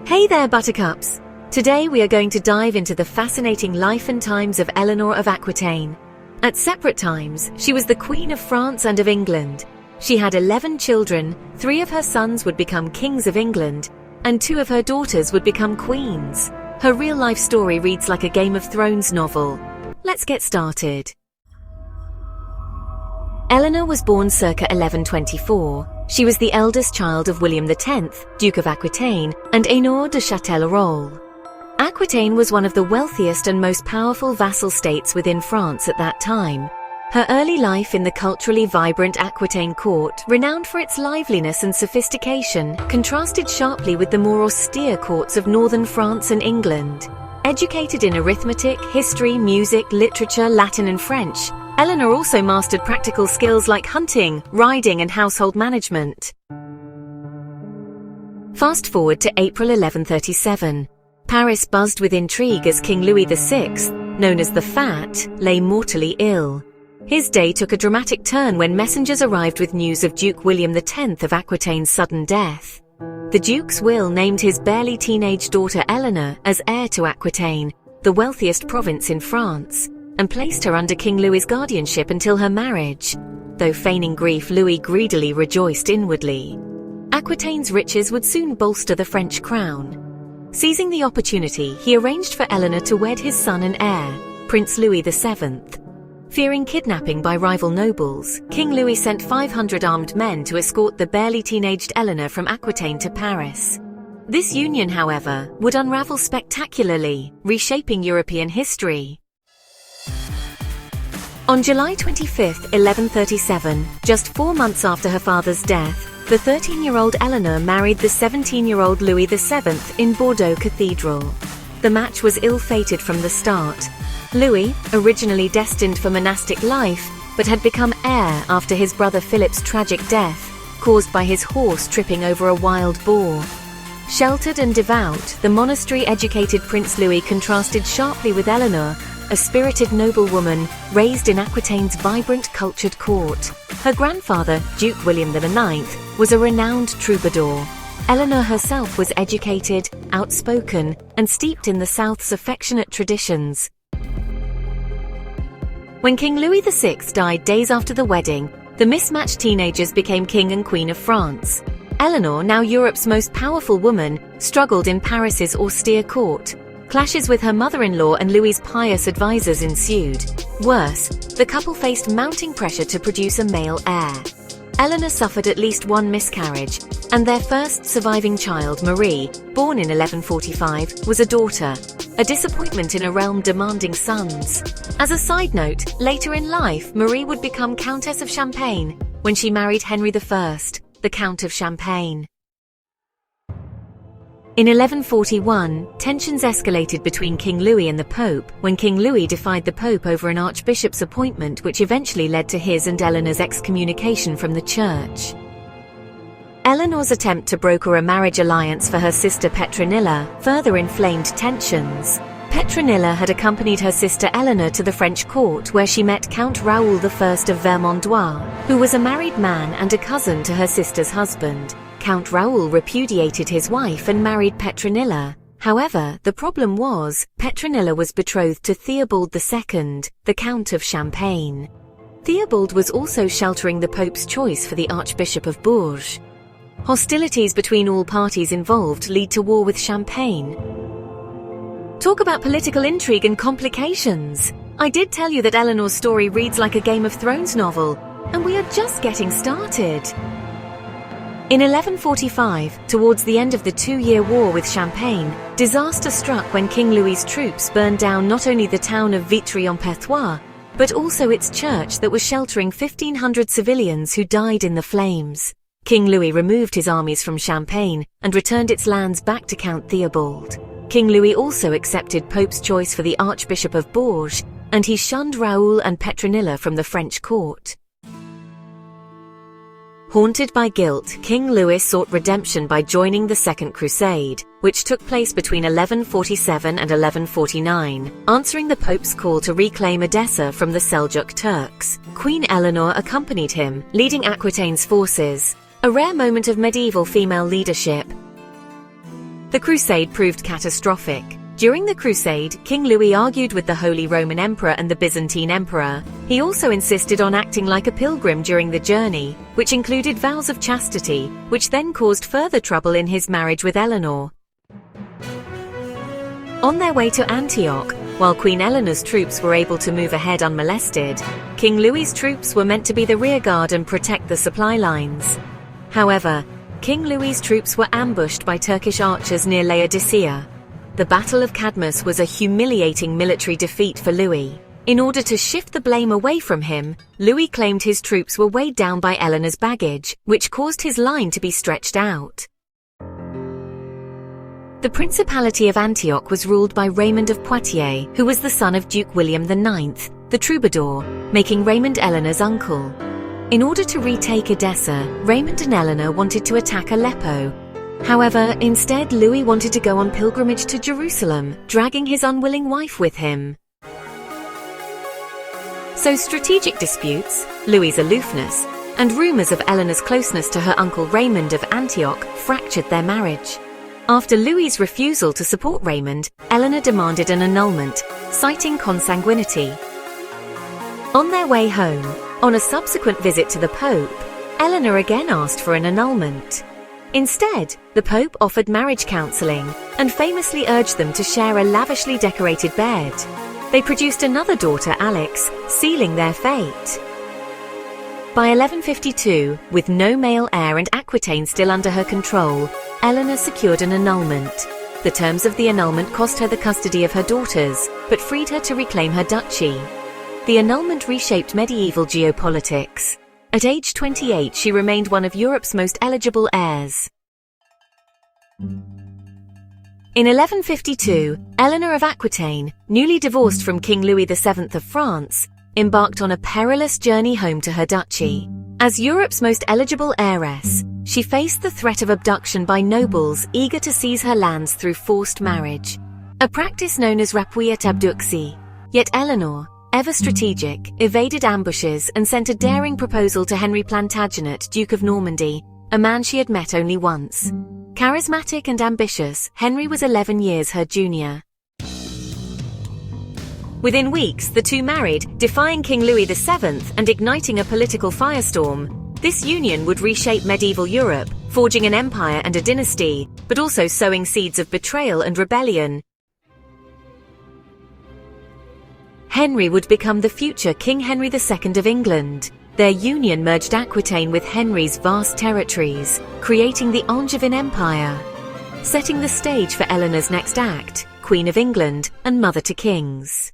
Hey there, Buttercups! Today we are going to dive into the fascinating life and times of Eleanor of Aquitaine. At separate times, she was the Queen of France and of England. She had 11 children, 3 of her sons would become kings of England, and 2 of her daughters would become queens. Her real-life story reads like a Game of Thrones novel. Let's get started. Eleanor was born circa 1124. She was the eldest child of William X, Duke of Aquitaine, and Eleanor de Châtellerault. Aquitaine was one of the wealthiest and most powerful vassal states within France at that time. Her early life in the culturally vibrant Aquitaine court, renowned for its liveliness and sophistication, contrasted sharply with the more austere courts of northern France and England. Educated in arithmetic, history, music, literature, Latin and French, Eleanor also mastered practical skills like hunting, riding and household management. Fast forward to April 1137. Paris buzzed with intrigue as King Louis VI, known as the Fat, lay mortally ill. His day took a dramatic turn when messengers arrived with news of Duke William X of Aquitaine's sudden death. The Duke's will named his barely teenage daughter Eleanor as heir to Aquitaine, the wealthiest province in France, and placed her under King Louis's guardianship until her marriage. Though feigning grief, Louis greedily rejoiced inwardly. Aquitaine's riches would soon bolster the French crown. Seizing the opportunity, he arranged for Eleanor to wed his son and heir, Prince Louis VII. Fearing kidnapping by rival nobles, King Louis sent 500 armed men to escort the barely teenaged Eleanor from Aquitaine to Paris. This union, however, would unravel spectacularly, reshaping European history. On July 25, 1137, just 4 months after her father's death, the 13-year-old Eleanor married the 17-year-old Louis VII in Bordeaux Cathedral. The match was ill-fated from the start. Louis, originally destined for monastic life, but had become heir after his brother Philip's tragic death, caused by his horse tripping over a wild boar. Sheltered and devout, the monastery-educated Prince Louis contrasted sharply with Eleanor, a spirited noblewoman raised in Aquitaine's vibrant cultured court. Her grandfather, Duke William IX, was a renowned troubadour. Eleanor herself was educated, outspoken, and steeped in the South's affectionate traditions. When King Louis VI died days after the wedding, the mismatched teenagers became King and Queen of France. Eleanor, now Europe's most powerful woman, struggled in Paris's austere court. Clashes with her mother-in-law and Louis's pious advisors ensued. Worse, the couple faced mounting pressure to produce a male heir. Eleanor suffered at least 1 miscarriage, and their first surviving child, Marie, born in 1145, was a daughter, a disappointment in a realm demanding sons. As a side note, later in life, Marie would become Countess of Champagne when she married Henry I, the Count of Champagne. In 1141, tensions escalated between King Louis and the Pope when King Louis defied the Pope over an archbishop's appointment, which eventually led to his and Eleanor's excommunication from the church. Eleanor's attempt to broker a marriage alliance for her sister Petronilla further inflamed tensions. Petronilla had accompanied her sister Eleanor to the French court, where she met Count Raoul I of Vermandois, who was a married man and a cousin to her sister's husband. Count Raoul repudiated his wife and married Petronilla. However, the problem was, Petronilla was betrothed to Theobald II, the Count of Champagne. Theobald was also sheltering the Pope's choice for the Archbishop of Bourges. Hostilities between all parties involved lead to war with Champagne. Talk about political intrigue and complications. I did tell you that Eleanor's story reads like a Game of Thrones novel, and we are just getting started. In 1145, towards the end of the 2-year war with Champagne, disaster struck when King Louis's troops burned down not only the town of Vitry-en-Perthois, but also its church that was sheltering 1,500 civilians who died in the flames. King Louis removed his armies from Champagne and returned its lands back to Count Theobald. King Louis also accepted Pope's choice for the Archbishop of Bourges, and he shunned Raoul and Petronilla from the French court. Haunted by guilt, King Louis sought redemption by joining the Second Crusade, which took place between 1147 and 1149, answering the Pope's call to reclaim Edessa from the Seljuk Turks. Queen Eleanor accompanied him, leading Aquitaine's forces, a rare moment of medieval female leadership. The crusade proved catastrophic. During the crusade, King Louis argued with the Holy Roman Emperor and the Byzantine Emperor. He also insisted on acting like a pilgrim during the journey, which included vows of chastity, which then caused further trouble in his marriage with Eleanor. On their way to Antioch, while Queen Eleanor's troops were able to move ahead unmolested, King Louis's troops were meant to be the rearguard and protect the supply lines. However, King Louis's troops were ambushed by Turkish archers near Laodicea. The Battle of Cadmus was a humiliating military defeat for Louis. In order to shift the blame away from him, Louis claimed his troops were weighed down by Eleanor's baggage, which caused his line to be stretched out. The Principality of Antioch was ruled by Raymond of Poitiers, who was the son of Duke William IX, the troubadour, making Raymond Eleanor's uncle. In order to retake Edessa, Raymond and Eleanor wanted to attack Aleppo. However, instead Louis wanted to go on pilgrimage to Jerusalem, dragging his unwilling wife with him. So strategic disputes, Louis's aloofness, and rumors of Eleanor's closeness to her uncle Raymond of Antioch fractured their marriage. After Louis's refusal to support Raymond, Eleanor demanded an annulment, citing consanguinity. On their way home, on a subsequent visit to the Pope, Eleanor again asked for an annulment. Instead, the Pope offered marriage counseling and famously urged them to share a lavishly decorated bed. They produced another daughter, Alix, sealing their fate. By 1152, with no male heir and Aquitaine still under her control, Eleanor secured an annulment. The terms of the annulment cost her the custody of her daughters, but freed her to reclaim her duchy. The annulment reshaped medieval geopolitics. At age 28, she remained one of Europe's most eligible heirs. In 1152, Eleanor of Aquitaine, newly divorced from King Louis VII of France, embarked on a perilous journey home to her duchy. As Europe's most eligible heiress, she faced the threat of abduction by nobles eager to seize her lands through forced marriage, a practice known as rapuiat abduxi. Yet Eleanor, ever strategic, evaded ambushes and sent a daring proposal to Henry Plantagenet, Duke of Normandy, a man she had met only once. Charismatic and ambitious, Henry was 11 years her junior. Within weeks, the two married, defying King Louis VII and igniting a political firestorm. This union would reshape medieval Europe, forging an empire and a dynasty, but also sowing seeds of betrayal and rebellion. Henry would become the future King Henry II of England. Their union merged Aquitaine with Henry's vast territories, creating the Angevin Empire, setting the stage for Eleanor's next act, Queen of England and Mother to Kings.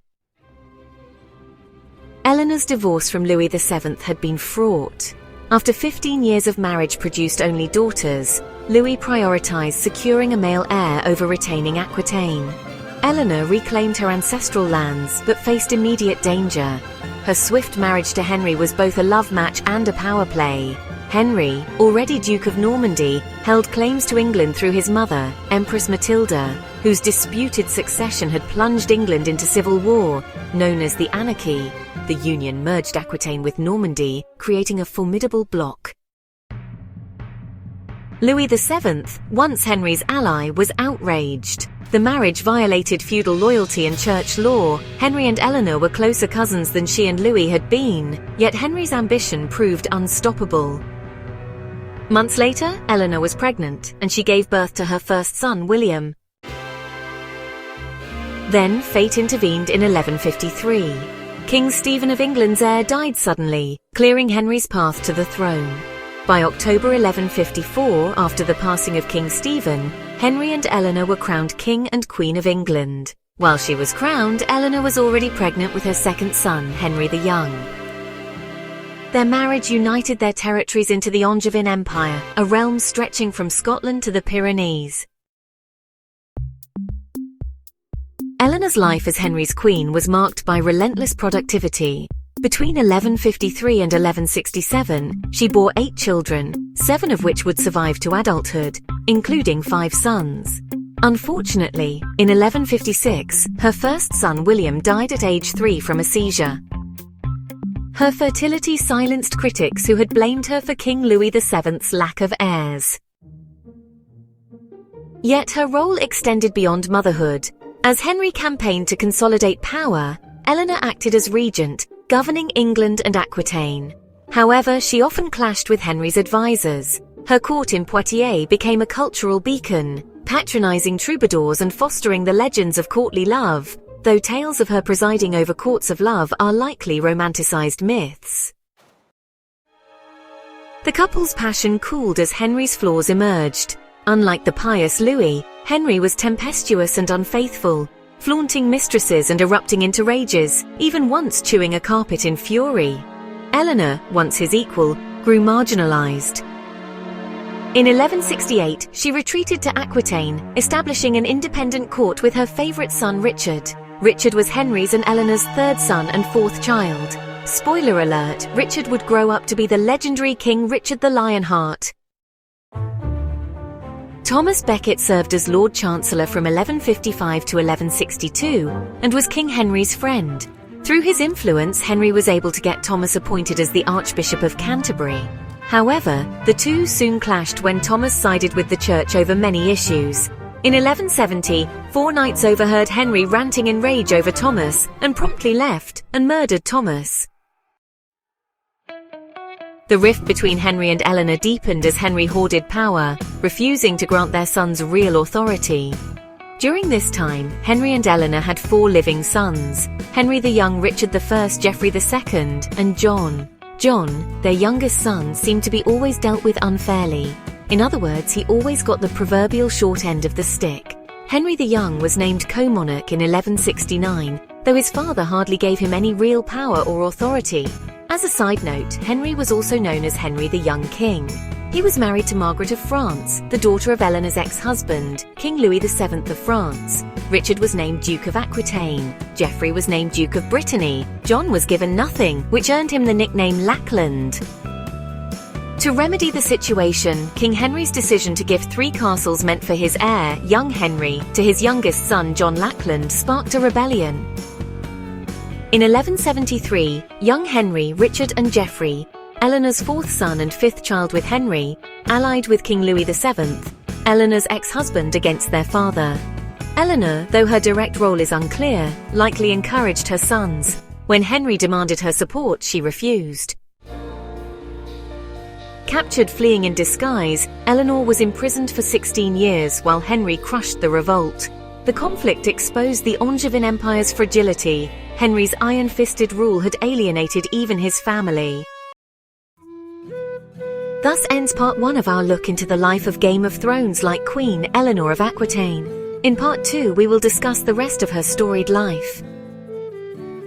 Eleanor's divorce from Louis VII had been fraught. After 15 years of marriage produced only daughters, Louis prioritized securing a male heir over retaining Aquitaine. Eleanor reclaimed her ancestral lands but faced immediate danger. Her swift marriage to Henry was both a love match and a power play. Henry, already Duke of Normandy, held claims to England through his mother, Empress Matilda, whose disputed succession had plunged England into civil war, known as the Anarchy. The union merged Aquitaine with Normandy, creating a formidable bloc. Louis VII, once Henry's ally, was outraged. The marriage violated feudal loyalty and church law. Henry and Eleanor were closer cousins than she and Louis had been, yet Henry's ambition proved unstoppable. Months later, Eleanor was pregnant, and she gave birth to her first son, William. Then fate intervened in 1153. King Stephen of England's heir died suddenly, clearing Henry's path to the throne. By October 1154, after the passing of King Stephen, Henry and Eleanor were crowned King and Queen of England. While she was crowned, Eleanor was already pregnant with her second son, Henry the Young. Their marriage united their territories into the Angevin Empire, a realm stretching from Scotland to the Pyrenees. Eleanor's life as Henry's queen was marked by relentless productivity. Between 1153 and 1167, she bore 8 children, 7 of which would survive to adulthood, including 5 sons. Unfortunately, in 1156, her first son William died at age 3 from a seizure. Her fertility silenced critics who had blamed her for King Louis VII's lack of heirs. Yet her role extended beyond motherhood. As Henry campaigned to consolidate power, Eleanor acted as regent, governing England and Aquitaine. However, she often clashed with Henry's advisors. Her court in Poitiers became a cultural beacon, patronizing troubadours and fostering the legends of courtly love, though tales of her presiding over courts of love are likely romanticized myths. The couple's passion cooled as Henry's flaws emerged. Unlike the pious Louis, Henry was tempestuous and unfaithful, flaunting mistresses and erupting into rages, even once chewing a carpet in fury. Eleanor, once his equal, grew marginalized. In 1168, she retreated to Aquitaine, establishing an independent court with her favorite son Richard. Richard was Henry's and Eleanor's third son and fourth child. Spoiler alert, Richard would grow up to be the legendary King Richard the Lionheart. Thomas Becket served as Lord Chancellor from 1155 to 1162 and was King Henry's friend. Through his influence, Henry was able to get Thomas appointed as the Archbishop of Canterbury. However, the two soon clashed when Thomas sided with the church over many issues. In 1170, 4 knights overheard Henry ranting in rage over Thomas and promptly left and murdered Thomas. The rift between Henry and Eleanor deepened as Henry hoarded power, refusing to grant their sons real authority. During this time, Henry and Eleanor had 4 living sons: Henry the Young, Richard I, Geoffrey II, and John. John, their youngest son, seemed to be always dealt with unfairly. In other words, he always got the proverbial short end of the stick. Henry the Young was named co-monarch in 1169, though his father hardly gave him any real power or authority. As a side note, Henry was also known as Henry the Young King. He was married to Margaret of France, the daughter of Eleanor's ex-husband, King Louis VII of France. Richard was named Duke of Aquitaine. Geoffrey was named Duke of Brittany. John was given nothing, which earned him the nickname Lackland. To remedy the situation, King Henry's decision to give 3 castles meant for his heir, young Henry, to his youngest son John Lackland sparked a rebellion. In 1173, young Henry, Richard and Geoffrey, Eleanor's 4th son and 5th child with Henry, allied with King Louis VII, Eleanor's ex-husband, against their father. Eleanor, though her direct role is unclear, likely encouraged her sons. When Henry demanded her support, she refused. Captured fleeing in disguise, Eleanor was imprisoned for 16 years while Henry crushed the revolt. The conflict exposed the Angevin Empire's fragility. Henry's iron-fisted rule had alienated even his family. Thus ends part 1 of our look into the life of Game of Thrones-like Queen Eleanor of Aquitaine. In part 2, we will discuss the rest of her storied life.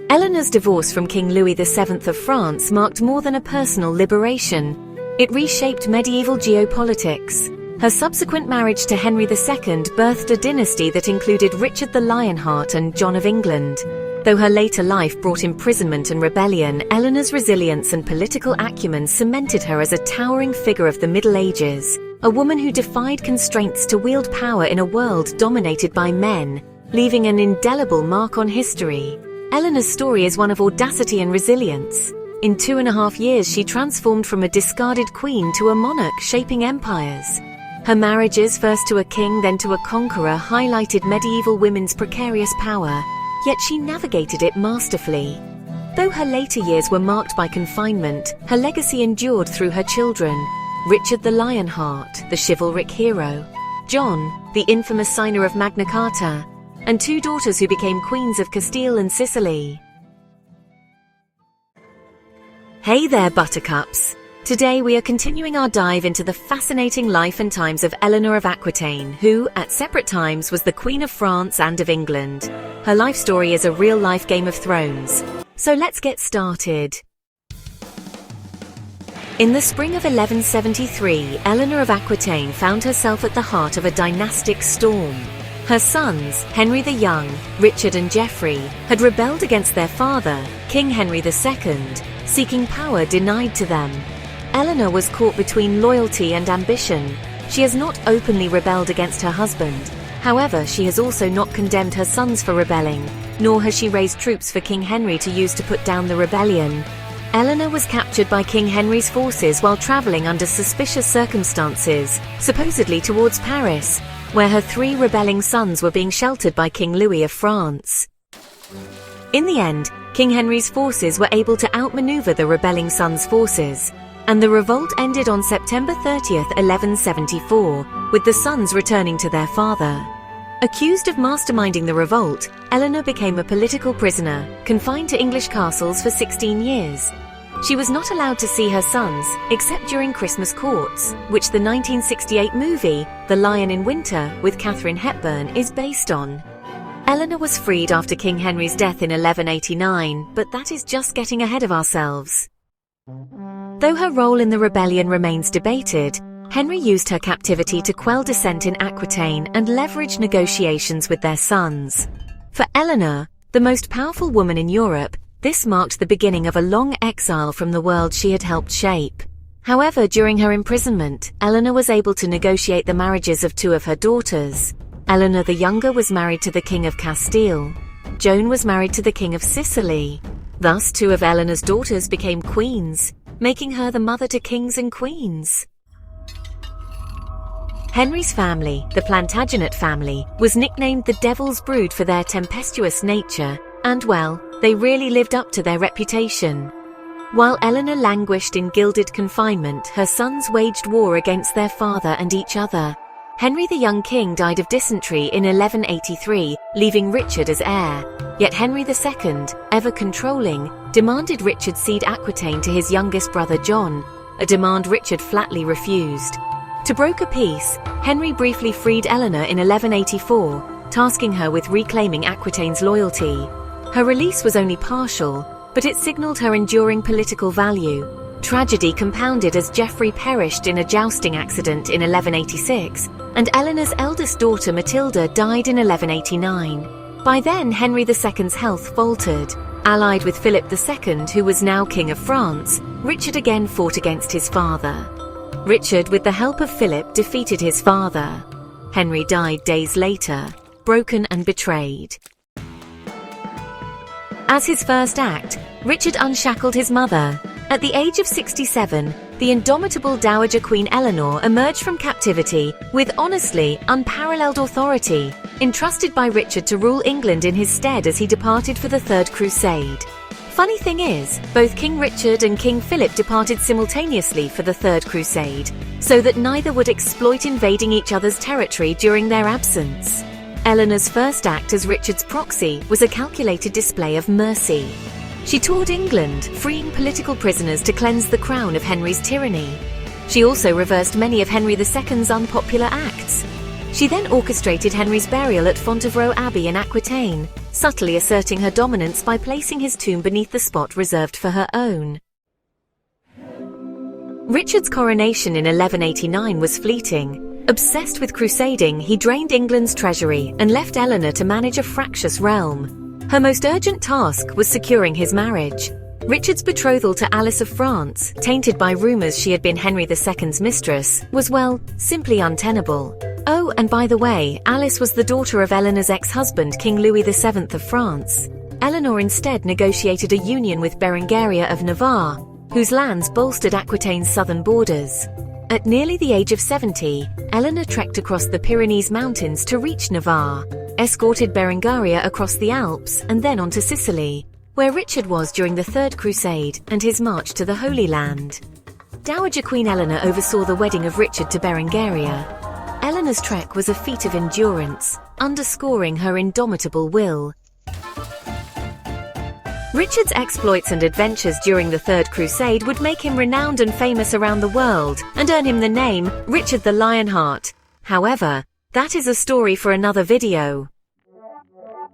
Eleanor's divorce from King Louis VII of France marked more than a personal liberation. It reshaped medieval geopolitics. Her subsequent marriage to Henry II birthed a dynasty that included Richard the Lionheart and John of England. Though her later life brought imprisonment and rebellion, Eleanor's resilience and political acumen cemented her as a towering figure of the Middle Ages, a woman who defied constraints to wield power in a world dominated by men, leaving an indelible mark on history. Eleanor's story is one of audacity and resilience. In 2.5 years, she transformed from a discarded queen to a monarch shaping empires. Her marriages, first to a king then to a conqueror, highlighted medieval women's precarious power, yet she navigated it masterfully. Though her later years were marked by confinement, her legacy endured through her children: Richard the Lionheart, the chivalric hero; John, the infamous signer of Magna Carta; and 2 daughters who became queens of Castile and Sicily. Hey there, buttercups! Today we are continuing our dive into the fascinating life and times of Eleanor of Aquitaine, who, at separate times, was the Queen of France and of England. Her life story is a real-life Game of Thrones. So let's get started. In the spring of 1173, Eleanor of Aquitaine found herself at the heart of a dynastic storm. Her sons, Henry the Young, Richard and Geoffrey, had rebelled against their father, King Henry II, seeking power denied to them. Eleanor was caught between loyalty and ambition. She has not openly rebelled against her husband. However, she has also not condemned her sons for rebelling, nor has she raised troops for King Henry to use to put down the rebellion. Eleanor was captured by King Henry's forces while traveling under suspicious circumstances, supposedly towards Paris. where her 3 rebelling sons were being sheltered by King Louis of France. In the end, King Henry's forces were able to outmaneuver the rebelling sons' forces, and the revolt ended on September 30th, 1174, with the sons returning to their father. Accused of masterminding the revolt, Eleanor became a political prisoner, confined to English castles for 16 years. She was not allowed to see her sons, except during Christmas courts, which the 1968 movie, The Lion in Winter, with Katharine Hepburn, is based on. Eleanor was freed after King Henry's death in 1189, but that is just getting ahead of ourselves. Though her role in the rebellion remains debated, Henry used her captivity to quell dissent in Aquitaine and leverage negotiations with their sons. For Eleanor, the most powerful woman in Europe, this marked the beginning of a long exile from the world she had helped shape. However, during her imprisonment, Eleanor was able to negotiate the marriages of 2 of her daughters. Eleanor the younger was married to the King of Castile. Joan was married to the King of Sicily. Thus, 2 of Eleanor's daughters became queens, making her the mother to kings and queens. Henry's family, the Plantagenet family, was nicknamed the Devil's Brood for their tempestuous nature, and well, they really lived up to their reputation. While Eleanor languished in gilded confinement, her sons waged war against their father and each other. Henry the young king died of dysentery in 1183, leaving Richard as heir. Yet Henry II, ever controlling, demanded Richard cede Aquitaine to his youngest brother John, a demand Richard flatly refused. To broker peace, Henry briefly freed Eleanor in 1184, tasking her with reclaiming Aquitaine's loyalty. Her release was only partial, but it signaled her enduring political value. Tragedy compounded as Geoffrey perished in a jousting accident in 1186, and Eleanor's eldest daughter Matilda died in 1189. By then, Henry II's health faltered. Allied with Philip II, who was now King of France, Richard again fought against his father. Richard, with the help of Philip, defeated his father. Henry died days later, broken and betrayed. As his first act, Richard unshackled his mother. At the age of 67, the indomitable Dowager Queen Eleanor emerged from captivity with honestly unparalleled authority, entrusted by Richard to rule England in his stead as he departed for the Third Crusade. Funny thing is, both King Richard and King Philip departed simultaneously for the Third Crusade, so that neither would exploit invading each other's territory during their absence. Eleanor's first act as Richard's proxy was a calculated display of mercy. She toured England, freeing political prisoners to cleanse the crown of Henry's tyranny. She also reversed many of Henry II's unpopular acts. She then orchestrated Henry's burial at Fontevraud Abbey in Aquitaine, subtly asserting her dominance by placing his tomb beneath the spot reserved for her own. Richard's coronation in 1189 was fleeting. Obsessed with crusading, he drained England's treasury and left Eleanor to manage a fractious realm. Her most urgent task was securing his marriage. Richard's betrothal to Alice of France, tainted by rumours she had been Henry II's mistress, was, well, simply untenable. Oh, and by the way, Alice was the daughter of Eleanor's ex-husband, King Louis VII of France. Eleanor instead negotiated a union with Berengaria of Navarre, whose lands bolstered Aquitaine's southern borders. At nearly the age of 70, Eleanor trekked across the Pyrenees Mountains to reach Navarre, escorted Berengaria across the Alps and then onto Sicily, where Richard was during the Third Crusade and his march to the Holy Land. Dowager Queen Eleanor oversaw the wedding of Richard to Berengaria. Eleanor's trek was a feat of endurance, underscoring her indomitable will. Richard's exploits and adventures during the Third Crusade would make him renowned and famous around the world and earn him the name Richard the Lionheart. However, that is a story for another video.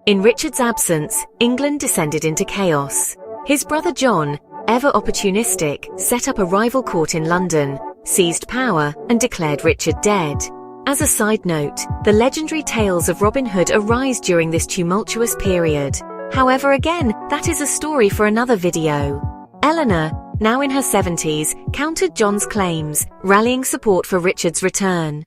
In Richard's absence, England descended into chaos. His brother John, ever opportunistic, set up a rival court in London, seized power, and declared Richard dead. As a side note, the legendary tales of Robin Hood arise during this tumultuous period. However, again, that is a story for another video. Eleanor, now in her 70s, countered John's claims, rallying support for Richard's return.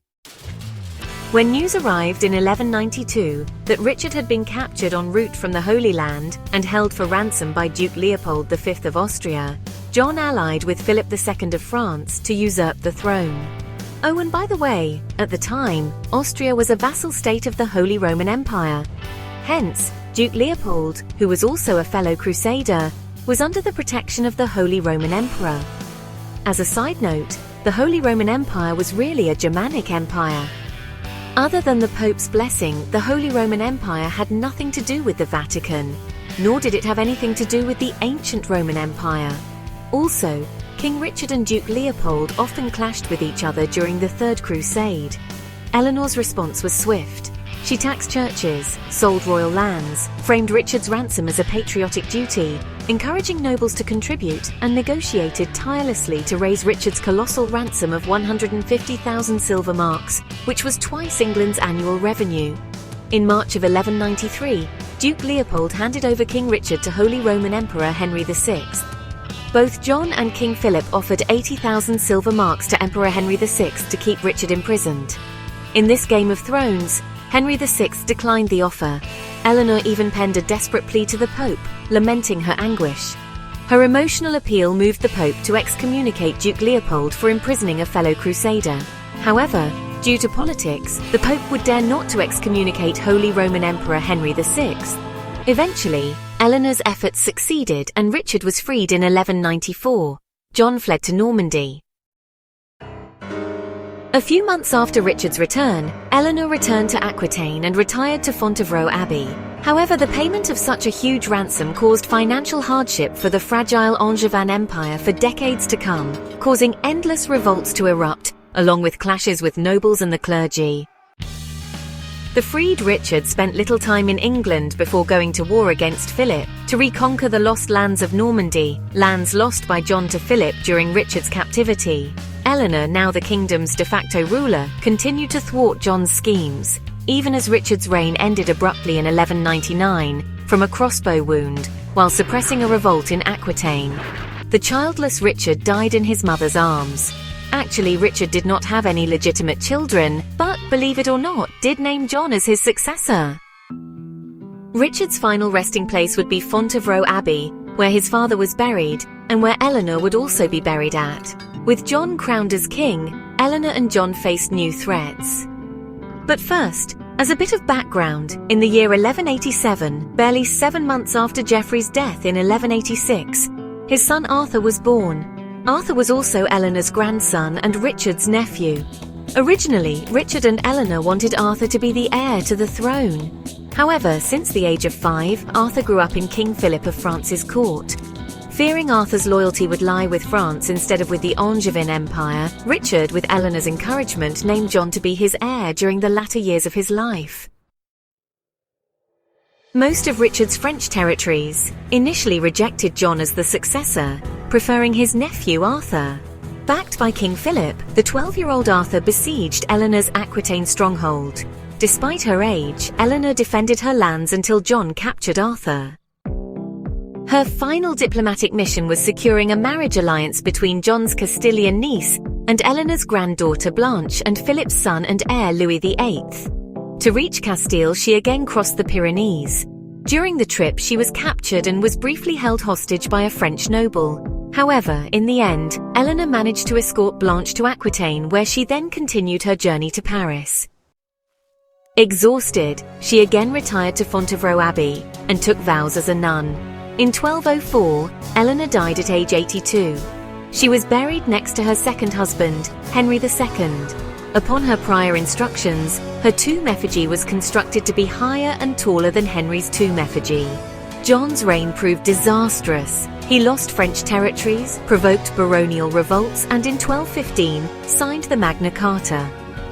When news arrived in 1192 that Richard had been captured en route from the Holy Land and held for ransom by Duke Leopold V of Austria, John allied with Philip II of France to usurp the throne. Oh, and by the way, at the time, Austria was a vassal state of the Holy Roman Empire. Hence, Duke Leopold, who was also a fellow crusader, was under the protection of the Holy Roman Emperor. As a side note, the Holy Roman Empire was really a Germanic empire. Other than the Pope's blessing, the Holy Roman Empire had nothing to do with the Vatican, nor did it have anything to do with the ancient Roman Empire. Also, King Richard and Duke Leopold often clashed with each other during the Third Crusade. Eleanor's response was swift. She taxed churches, sold royal lands, framed Richard's ransom as a patriotic duty, encouraging nobles to contribute, and negotiated tirelessly to raise Richard's colossal ransom of 150,000 silver marks, which was twice England's annual revenue. In March of 1193, Duke Leopold handed over King Richard to Holy Roman Emperor Henry VI. Both John and King Philip offered 80,000 silver marks to Emperor Henry VI to keep Richard imprisoned. In this Game of Thrones, Henry VI declined the offer. Eleanor even penned a desperate plea to the Pope, lamenting her anguish. Her emotional appeal moved the Pope to excommunicate Duke Leopold for imprisoning a fellow crusader. However, due to politics, the Pope would dare not to excommunicate Holy Roman Emperor Henry VI. Eventually, Eleanor's efforts succeeded and Richard was freed in 1194. John fled to Normandy. A few months after Richard's return, Eleanor returned to Aquitaine and retired to Fontevraud Abbey. However, the payment of such a huge ransom caused financial hardship for the fragile Angevin Empire for decades to come, causing endless revolts to erupt, along with clashes with nobles and the clergy. The freed Richard spent little time in England before going to war against Philip to reconquer the lost lands of Normandy, lands lost by John to Philip during Richard's captivity. Eleanor, now the kingdom's de facto ruler, continued to thwart John's schemes, even as Richard's reign ended abruptly in 1199 from a crossbow wound, while suppressing a revolt in Aquitaine. The childless Richard died in his mother's arms. Actually, Richard did not have any legitimate children, but, believe it or not, did name John as his successor. Richard's final resting place would be Fontevraud Abbey, where his father was buried, and where Eleanor would also be buried at. With John crowned as king, Eleanor and John faced new threats. But first, as a bit of background, in the year 1187, barely 7 months after Geoffrey's death in 1186, his son Arthur was born. Arthur was also Eleanor's grandson and Richard's nephew. Originally, Richard and Eleanor wanted Arthur to be the heir to the throne. However, since the age of 5, Arthur grew up in King Philip of France's court. Fearing Arthur's loyalty would lie with France instead of with the Angevin Empire, Richard, with Eleanor's encouragement, named John to be his heir during the latter years of his life. Most of Richard's French territories initially rejected John as the successor, preferring his nephew Arthur. Backed by King Philip, the 12-year-old Arthur besieged Eleanor's Aquitaine stronghold. Despite her age, Eleanor defended her lands until John captured Arthur. Her final diplomatic mission was securing a marriage alliance between John's Castilian niece and Eleanor's granddaughter Blanche and Philip's son and heir Louis VIII. To reach Castile, she again crossed the Pyrenees. During the trip, she was captured and was briefly held hostage by a French noble. However, in the end, Eleanor managed to escort Blanche to Aquitaine, where she then continued her journey to Paris. Exhausted, she again retired to Fontevraud Abbey and took vows as a nun. In 1204, Eleanor died at age 82. She was buried next to her second husband, Henry II. Upon her prior instructions, her tomb effigy was constructed to be higher and taller than Henry's tomb effigy. John's reign proved disastrous. He lost French territories, provoked baronial revolts, and in 1215 signed the Magna Carta.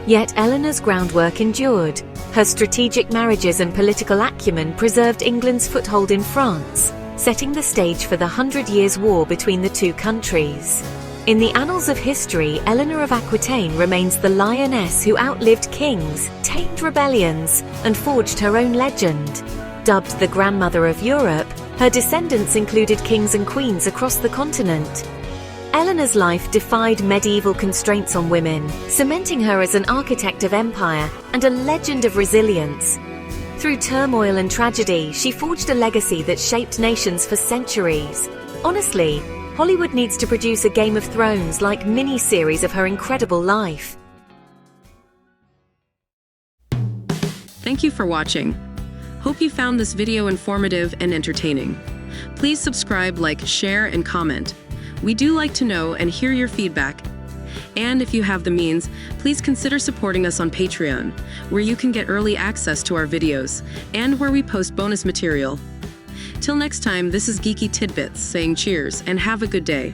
Yet Eleanor's groundwork endured. Her strategic marriages and political acumen preserved England's foothold in France, setting the stage for the 100 Years' War between the two countries. In the annals of history, Eleanor of Aquitaine remains the lioness who outlived kings, tamed rebellions, and forged her own legend. Dubbed the Grandmother of Europe, her descendants included kings and queens across the continent. Eleanor's life defied medieval constraints on women, cementing her as an architect of empire and a legend of resilience. Through turmoil and tragedy, she forged a legacy that shaped nations for centuries. Honestly, Hollywood needs to produce a Game of Thrones-like mini-series of her incredible life. Thank you for watching. Hope you found this video informative and entertaining. Please subscribe, like, share, and comment. We do like to know and hear your feedback. And if you have the means, please consider supporting us on Patreon, where you can get early access to our videos, and where we post bonus material. Till next time, this is Geeky Tidbits saying cheers and have a good day.